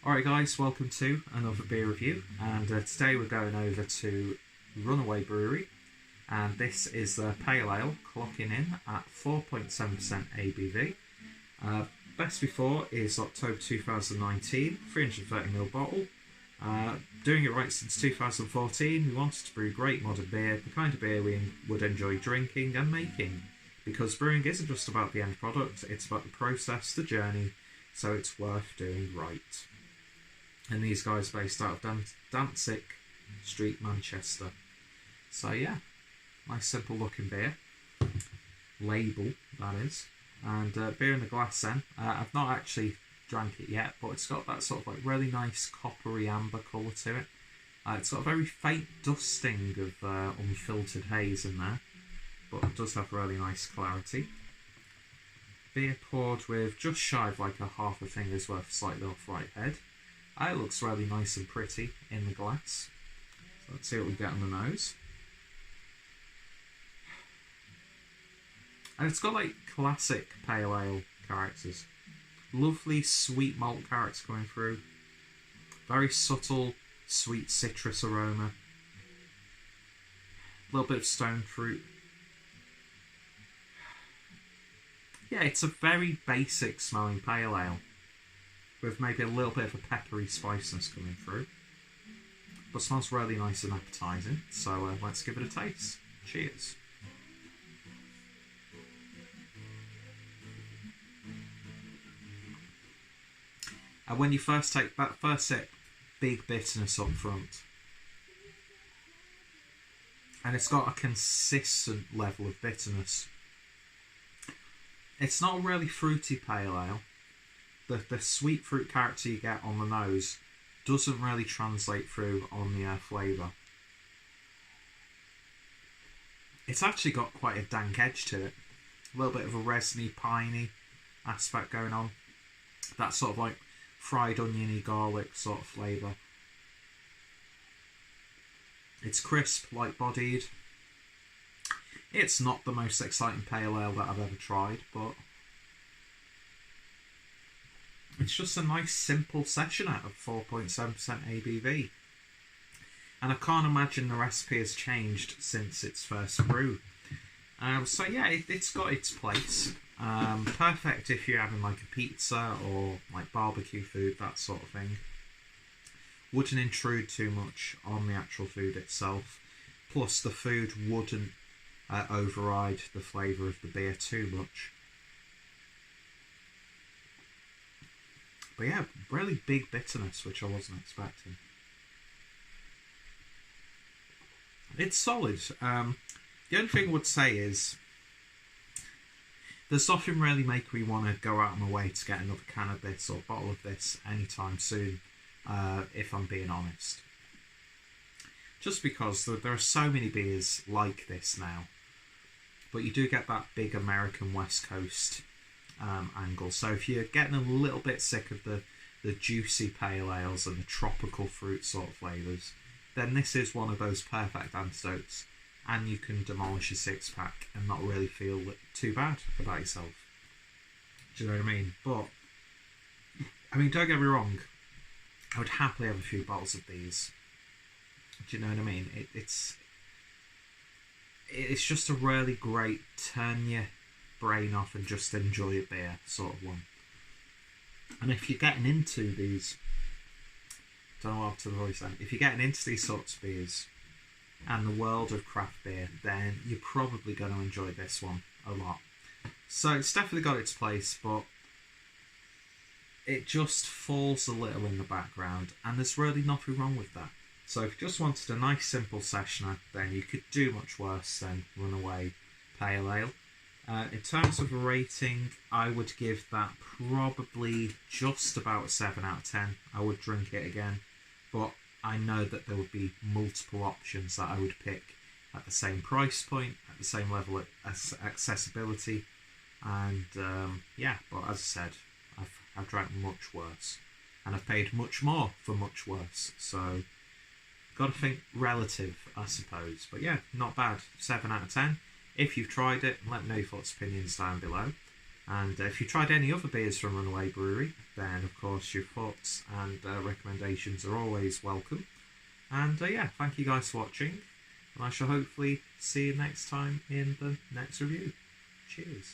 Alright guys, welcome to another beer review, and today we're going over to Runaway Brewery, and this is their Pale Ale, clocking in at 4.7% ABV. Best before is October 2019, 330ml bottle. Doing it right since 2014, we wanted to brew great modern beer, the kind of beer we would enjoy drinking and making, because brewing isn't just about the end product, it's about the process, the journey, so it's worth doing right. And these guys are based out of Danzig Street, Manchester. So yeah, nice simple looking beer. Label, that is. And beer in the glass then. I've not actually drank it yet, but it's got that sort of like really nice coppery amber colour to it. It's got a very faint dusting of unfiltered haze in there, but it does have really nice clarity. Beer poured with just shy of like a half a finger's worth slightly off right head. It looks really nice and pretty in the glass. So let's see what we get on the nose. And it's got like classic pale ale characters. Lovely sweet malt characters coming through. Very subtle sweet citrus aroma. A little bit of stone fruit. Yeah, it's a very basic smelling pale ale, with maybe a little bit of a peppery spiciness coming through. But smells really nice and appetising, so let's give it a taste. Cheers. And when you first take that first sip, big bitterness up front. And it's got a consistent level of bitterness. It's not a really fruity pale ale. The sweet fruit character you get on the nose doesn't really translate through on the flavour. It's actually got quite a dank edge to it. A little bit of a resiny, piney aspect going on. That sort of like fried oniony garlic sort of flavour. It's crisp, light-bodied. It's not the most exciting pale ale that I've ever tried, but it's just a nice simple session out of 4.7% ABV. And I can't imagine the recipe has changed since its first brew. So yeah, it's got its place. Perfect if you're having like a pizza or like barbecue food, that sort of thing. Wouldn't intrude too much on the actual food itself. Plus the food wouldn't override the flavour of the beer too much. But yeah, really big bitterness, which I wasn't expecting. It's solid. The only thing I would say is there's nothing really making me want to go out of my way to get another can of this or bottle of this anytime soon, if I'm being honest. Just because there are so many beers like this now. But you do get that big American West Coast angle. So if you're getting a little bit sick of the juicy pale ales and the tropical fruit sort of flavours, then this is one of those perfect antidotes, and you can demolish a six-pack and not really feel too bad about yourself. Do you know what I mean? But, I mean, don't get me wrong, I would happily have a few bottles of these. Do you know what I mean? It's just a really great turn your brain off and just enjoy a beer sort of one. And if you're getting into these, don't know what to voice then. If you're getting into these sorts of beers and the world of craft beer, then you're probably going to enjoy this one a lot. So it's definitely got its place, but it just falls a little in the background, and there's really nothing wrong with that. So if you just wanted a nice simple sessioner, then you could do much worse than Runaway Pale Ale. In terms of a rating, I would give that probably just about a 7 out of 10. I would drink it again, but I know that there would be multiple options that I would pick at the same price point, at the same level of accessibility, and yeah, but as I said, I've drank much worse, and I've paid much more for much worse, so got to think relative, I suppose. But yeah, not bad. 7 out of 10. If you've tried it, let me know your thoughts and opinions down below. And if you tried any other beers from Runaway Brewery, then of course your thoughts and recommendations are always welcome. And yeah, thank you guys for watching, and I shall hopefully see you next time in the next review. Cheers.